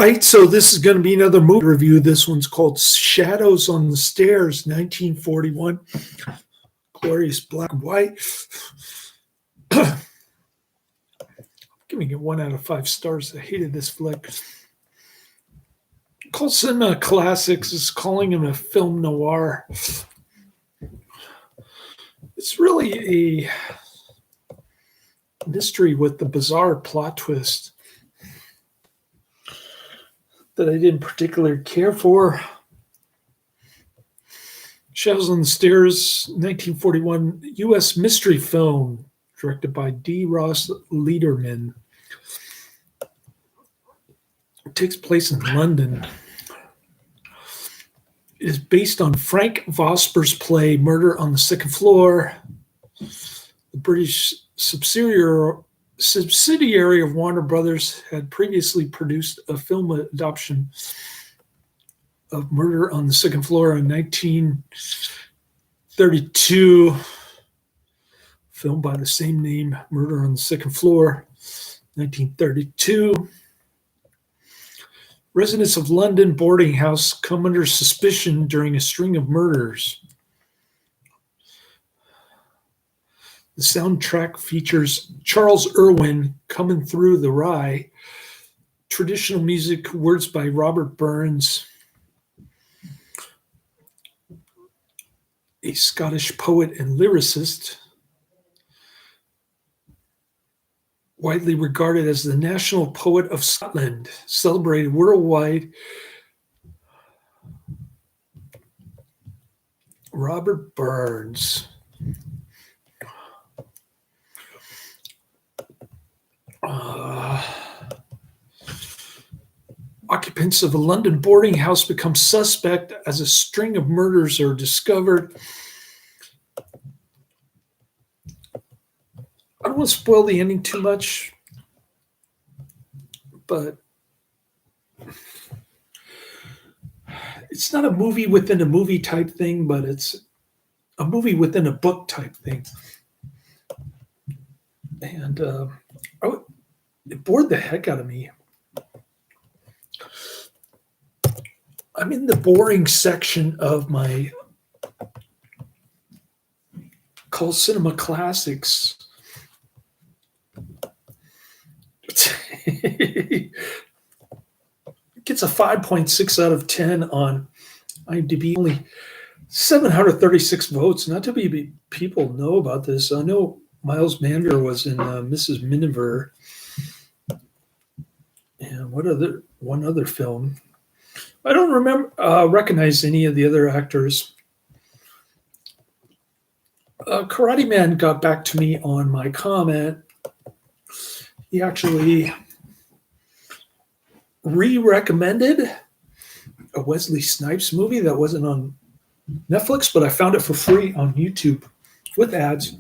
Right, so this is going to be another movie review. This one's called Shadows on the Stairs, 1941. Glorious black and white. Giving it 1 out of 5 stars. I hated this flick. Called Cinema Classics is calling him a film noir. It's really a mystery with the bizarre plot twist that I didn't particularly care for. Shadows on the Stairs, 1941 U.S. mystery film directed by D. Ross Lederman. It takes place in London. It is based on Frank Vosper's play Murder on the Second Floor. The British subsidiary of Warner Brothers had previously produced a film adaptation of Murder on the Second Floor in 1932, film by the same name, Murder on the Second Floor, 1932. Residents of London boarding house come under suspicion during a string of murders. The soundtrack features Charles Irwin, Coming Through the Rye, traditional music, words by Robert Burns, a Scottish poet and lyricist, widely regarded as the national poet of Scotland, celebrated worldwide. Robert Burns. Occupants of a London boarding house become suspect as a string of murders are discovered. I don't want to spoil the ending too much, but it's not a movie within a movie type thing, but it's a movie within a book type thing. And it bored the heck out of me. I'm in the boring section of my called Cinema Classics. It gets a 5.6 out of 10 on IMDb. Only 736 votes. Not too many people know about this. I know Miles Mander was in Mrs. Miniver. And one other film. I don't recognize any of the other actors. Karate Man got back to me on my comment. He actually re-recommended a Wesley Snipes movie that wasn't on Netflix, but I found it for free on YouTube with ads.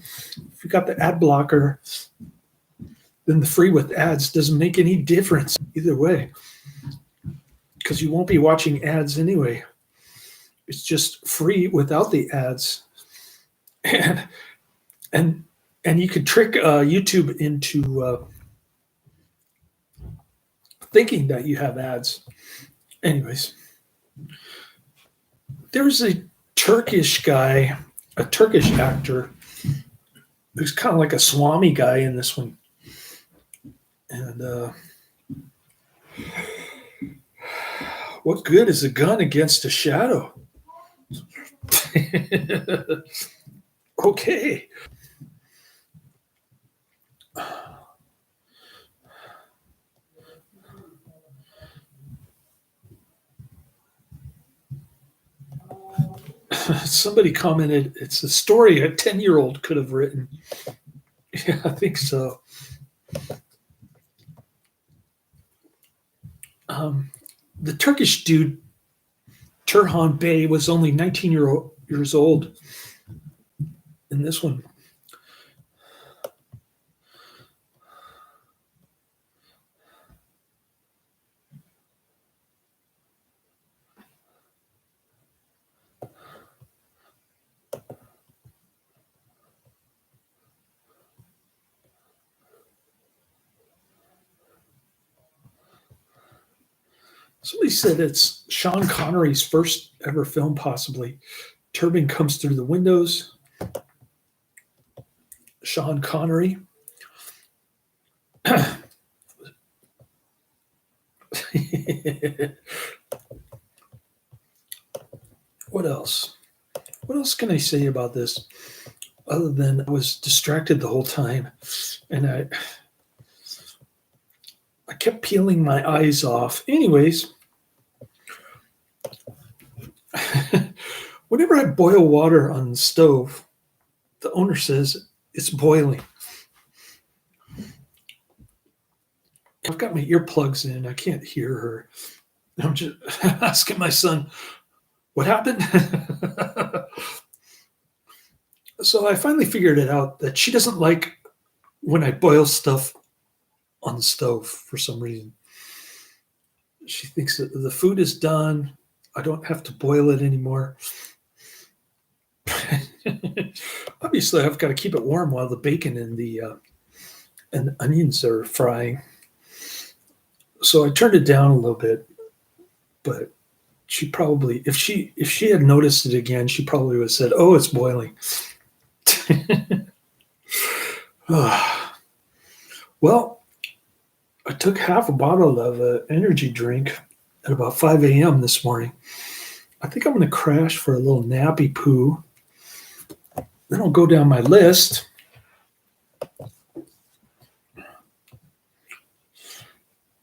If you got the ad blocker, then the free with ads doesn't make any difference either way, because you won't be watching ads anyway. It's just free without the ads. And you could trick YouTube into thinking that you have ads. Anyways, there's a Turkish guy, a Turkish actor, who's kind of like a Swami guy in this one. And what good is a gun against a shadow? Okay. Somebody commented, it's a story a 10-year-old could have written. Yeah, I think so. The Turkish dude, Turhan Bey, was only 19 years old in this one. Somebody said it's Sean Connery's first ever film, possibly. Turbine comes through the windows. Sean Connery. What else? What else can I say about this other than I was distracted the whole time and I kept peeling my eyes off. Anyways, whenever I boil water on the stove, the owner says it's boiling. I've got my earplugs in. I can't hear her. I'm just asking my son, what happened? So I finally figured it out that she doesn't like when I boil stuff on the stove for some reason. She thinks that the food is done. I don't have to boil it anymore. Obviously, I've got to keep it warm while the bacon and the onions are frying. So I turned it down a little bit, but she probably, if she had noticed it again, she probably would have said, "Oh, it's boiling." Well, I took half a bottle of an energy drink at about 5 a.m. this morning. I think I'm going to crash for a little nappy poo. Then I'll go down my list.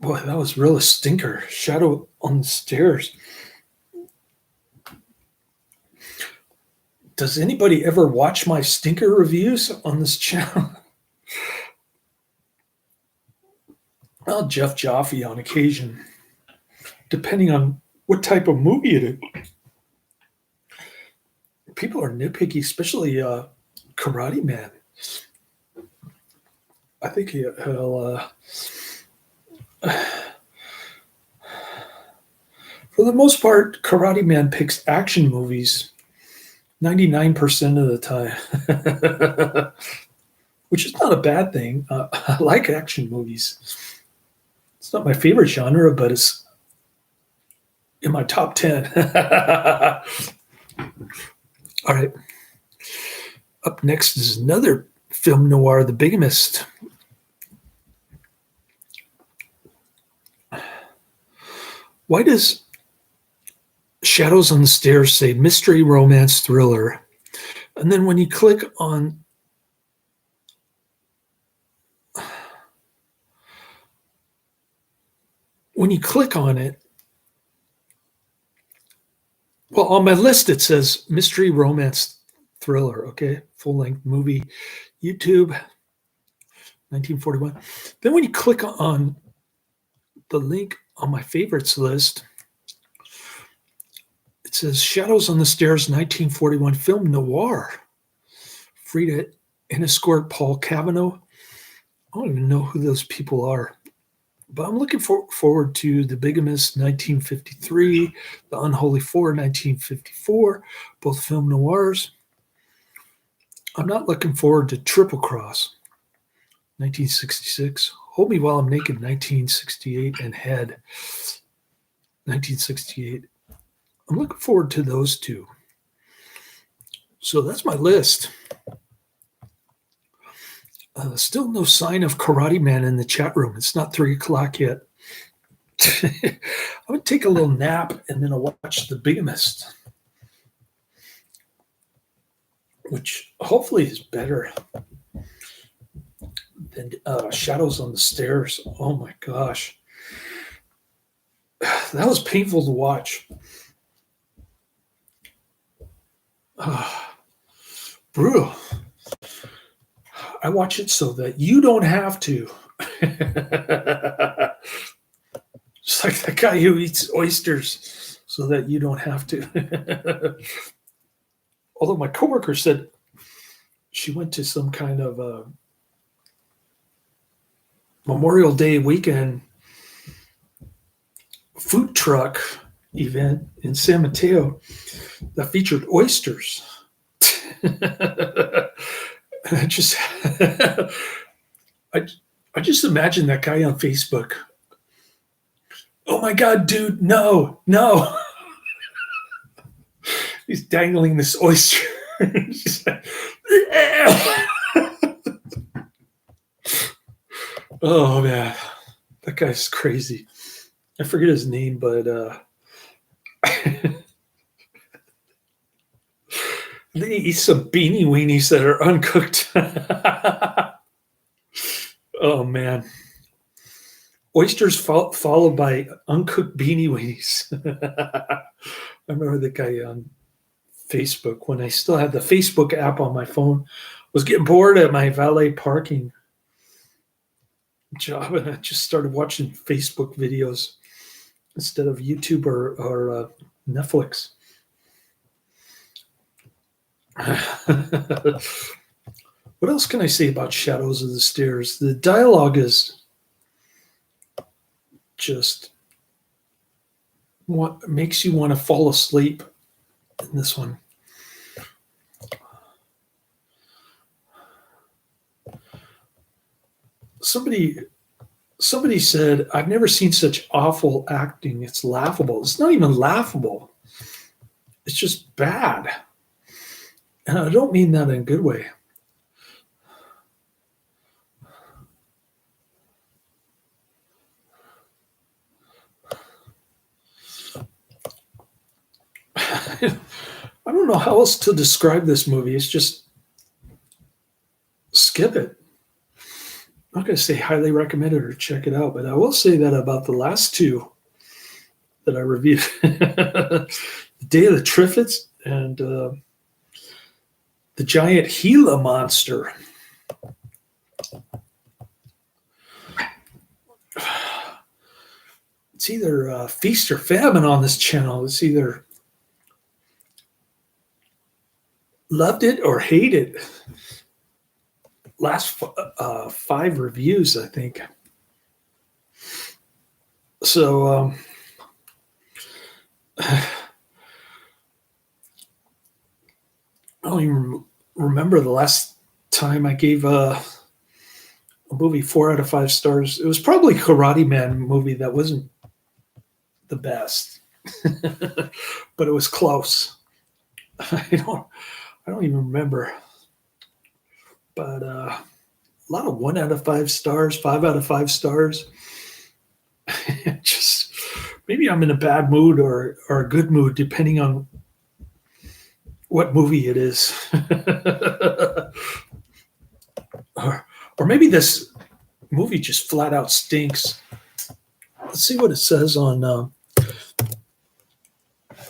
Boy, that was real a stinker. Shadow on the stairs. Does anybody ever watch my stinker reviews on this channel? Well, Jeff Jaffe on occasion, depending on what type of movie it is. People are nitpicky, especially Karate Man. I think he'll for the most part, Karate Man picks action movies 99% of the time, which is not a bad thing. I like action movies. It's not my favorite genre, but it's in my top 10. All right. Up next is another film noir, The Bigamist. Why does Shadows on the Stairs say mystery romance thriller? And then when you click on it, well, on my list it says mystery romance thriller, okay? Full-length movie, YouTube, 1941. Then when you click on the link on my favorites list, it says Shadows on the Stairs 1941 film noir. Frida Inescourt, Paul Cavanaugh. I don't even know who those people are. But I'm looking forward to The Bigamist 1953, The Unholy Four 1954, both film noirs. I'm not looking forward to Triple Cross 1966, Hold Me While I'm Naked 1968, and Head 1968. I'm looking forward to those two. So that's my list. Still no sign of Karate Man in the chat room. It's not 3 o'clock yet. I'm going to take a little nap and then I'll watch The Bigamist, which hopefully is better than Shadows on the Stairs. Oh my gosh. That was painful to watch. Brutal. I watch it so that you don't have to. Just like that guy who eats oysters so that you don't have to. Although my coworker said she went to some kind of Memorial Day weekend food truck event in San Mateo that featured oysters. I just I just imagine that guy on Facebook Oh my God, dude, no, no. He's dangling this oyster. She's like, oh man, that guy's crazy. I forget his name, but then he eats some beanie weenies that are uncooked. Oh man, oysters followed by uncooked beanie weenies. I remember the guy on Facebook when I still had the Facebook app on my phone. Was getting bored at my valet parking job, and I just started watching Facebook videos instead of YouTube or Netflix. What else can I say about Shadows of the Stairs? The dialogue is just what makes you want to fall asleep in this one. Somebody said, I've never seen such awful acting. It's laughable. It's not even laughable. It's just bad. And I don't mean that in a good way. I don't know how else to describe this movie. It's just skip it. I'm not going to say highly recommend it or check it out, but I will say that about the last two that I reviewed, The Day of the Triffids and The Giant Gila Monster. It's either feast or famine on this channel. It's either loved it or hate it. Last 5 reviews, I think. So I don't even remember the last time I gave a movie 4 out of 5 stars. It was probably Karate Man movie that wasn't the best, but it was close. I don't even remember. But a lot of 1 out of 5 stars, 5 out of 5 stars. Just maybe I'm in a bad mood or a good mood, depending on what movie it is. or maybe this movie just flat out stinks. Let's see what it says on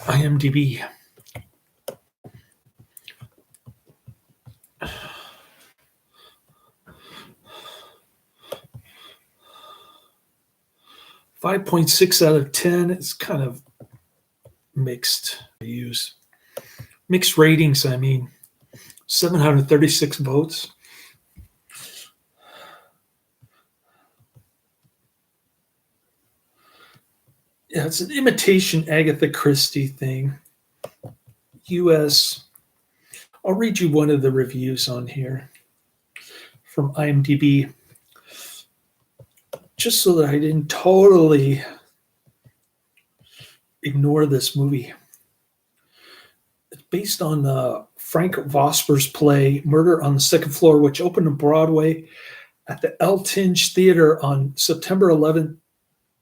IMDb. 5.6 out of 10. It's kind of mixed reviews. Mixed ratings, I mean. 736 votes. Yeah, it's an imitation Agatha Christie thing. US. I'll read you one of the reviews on here from IMDb, just so that I didn't totally ignore this movie. It's based on Frank Vosper's play Murder on the Second Floor, which opened on Broadway at the El Tinge Theater on September 11,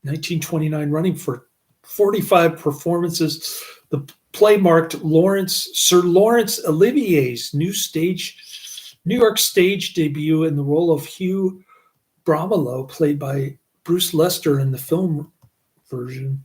1929, running for 45 performances. The play marked Sir Laurence Olivier's New York stage debut in the role of Hugh Bromelow, played by Bruce Lester in the film version.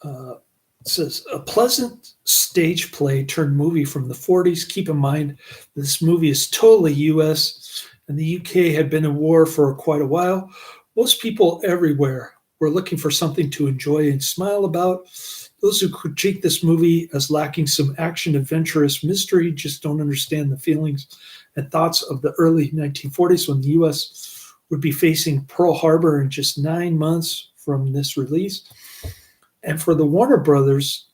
It says, a pleasant stage play turned movie from the 40s. Keep in mind, this movie is totally US, and the UK had been in war for quite a while. Most people everywhere were looking for something to enjoy and smile about. Those who critique this movie as lacking some action, adventurous mystery just don't understand the feelings and thoughts of the early 1940s, when the US would be facing Pearl Harbor in just 9 months from this release. And for the Warner Brothers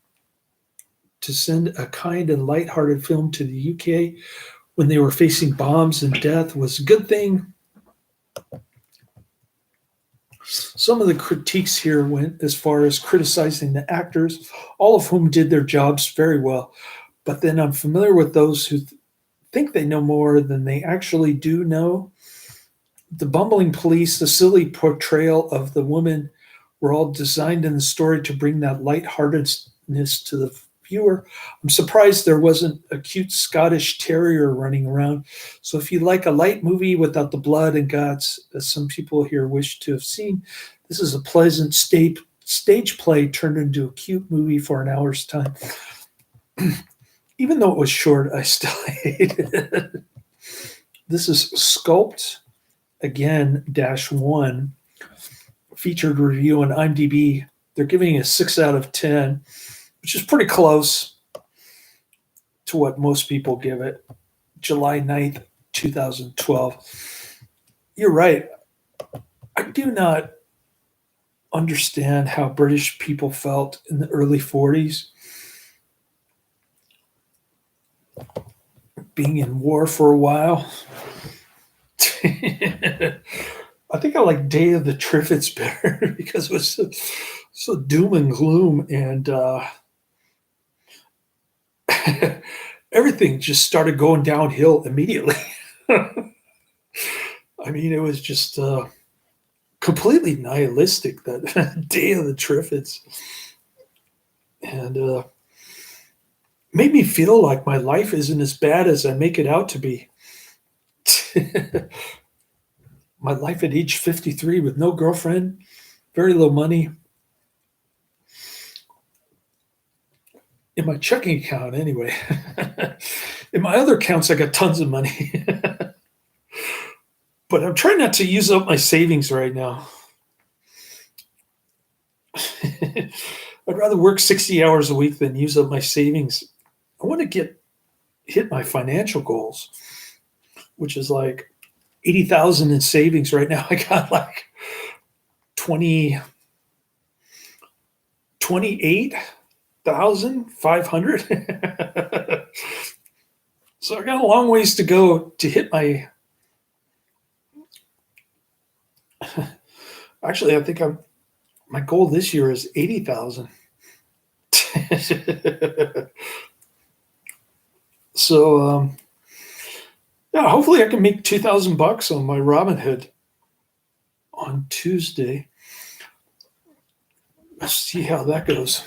to send a kind and light-hearted film to the UK when they were facing bombs and death was a good thing. Some of the critiques here went as far as criticizing the actors, all of whom did their jobs very well. But then I'm familiar with those who think they know more than they actually do know. The bumbling police, the silly portrayal of the woman were all designed in the story to bring that lightheartedness to the viewer. I'm surprised there wasn't a cute Scottish terrier running around. So if you like a light movie without the blood and guts, as some people here wish to have seen, this is a pleasant stage play turned into a cute movie for an hour's time. Even though it was short, I still hated it. This is Sculpt again -1 featured review on IMDb. They're giving it a 6 out of 10, which is pretty close to what most people give it. July 9th, 2012. You're right. I do not understand how British people felt in the early 40s. Being in war for a while. I think I like Day of the Triffids better because it was so doom and gloom, and everything just started going downhill immediately. I mean, it was just completely nihilistic, that Day of the Triffids. And made me feel like my life isn't as bad as I make it out to be. My life at age 53 with no girlfriend, very low money. In my checking account, anyway. In my other accounts, I got tons of money. But I'm trying not to use up my savings right now. I'd rather work 60 hours a week than use up my savings. I want to hit my financial goals, which is like 80,000 in savings right now. I got like 28,500. So I got a long ways to go to hit my. Actually, I think my goal this year is 80,000. So yeah, hopefully I can make $2,000 on my Robinhood on Tuesday. Let's see how that goes.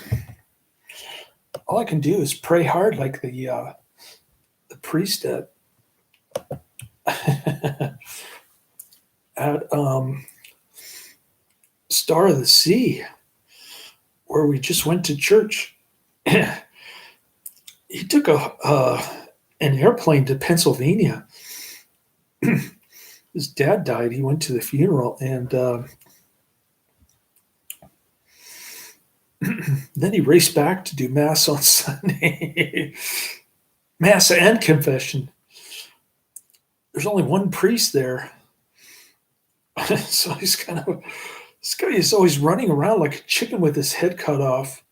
All I can do is pray hard, like the priest at Star of the Sea, where we just went to church. He took an airplane to Pennsylvania. His dad died. He went to the funeral, and then he raced back to do Mass on Sunday. Mass and confession. There's only one priest there. So this guy is always running around like a chicken with his head cut off.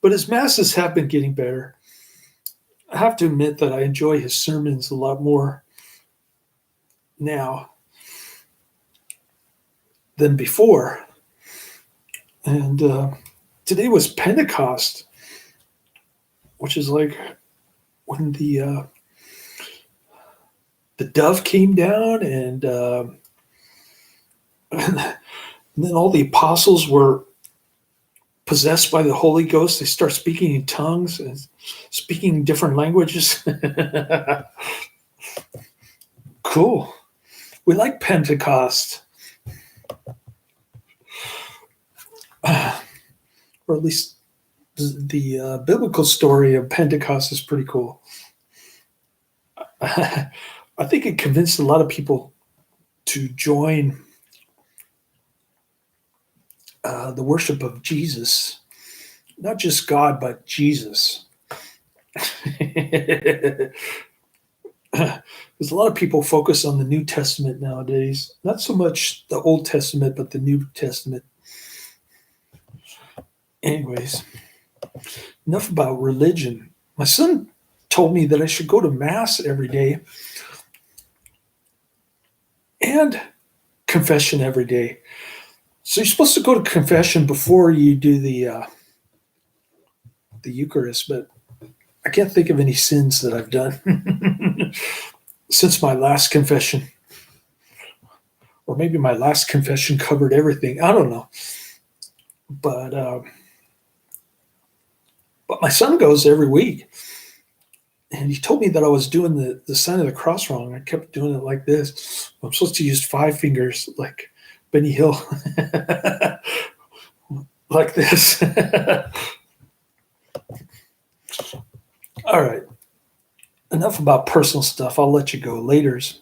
But his masses have been getting better. I have to admit that I enjoy his sermons a lot more now than before. And today was Pentecost, which is like when the dove came down, and then all the apostles were possessed by the Holy Ghost. They start speaking in tongues and speaking different languages. Cool. We like Pentecost. Or at least the biblical story of Pentecost is pretty cool. I think it convinced a lot of people to join the worship of Jesus. Not just God, but Jesus. Because a lot of people focus on the New Testament nowadays. Not so much the Old Testament, but the New Testament. Anyways, enough about religion. My son told me that I should go to mass every day and confession every day. So you're supposed to go to confession before you do the Eucharist, but I can't think of any sins that I've done since my last confession, or maybe my last confession covered everything. I don't know, but my son goes every week, and he told me that I was doing the sign of the cross wrong. I kept doing it like this. I'm supposed to use 5 fingers like Benny Hill, like this. All right. Enough about personal stuff. I'll let you go. Laters.